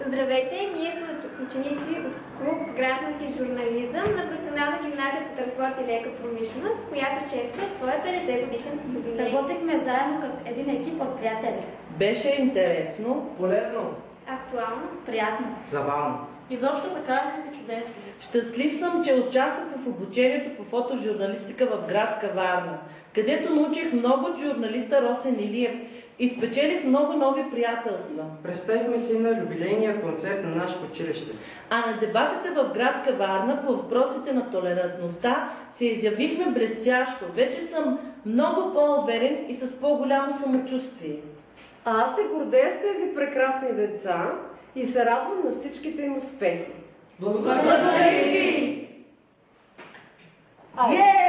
Здравейте, ние сме ученици от клуб Граждански журнализъм на професионална гимназия по транспорт и лека промишленост, която чества своя 50 годишен юбилей. Работихме заедно като един екип от приятели. Беше интересно, полезно, актуално, приятно, забавно. изобщо прекарахме се чудесно. щастлив съм, че участвах в обучението по фотожурналистика в град Каварна, където научих много от журналиста Росен Илиев и спечелих много нови приятелства. Представихме се и на юбилейния концерт на нашето училище. А на дебатите в град Каварна по въпросите на толерантността се изявихме блестящо. Вече съм много по-уверен и с по-голямо самочувствие. Аз се гордея с тези прекрасни деца и се радвам на всичките им успехи. Благодаря ви! Е!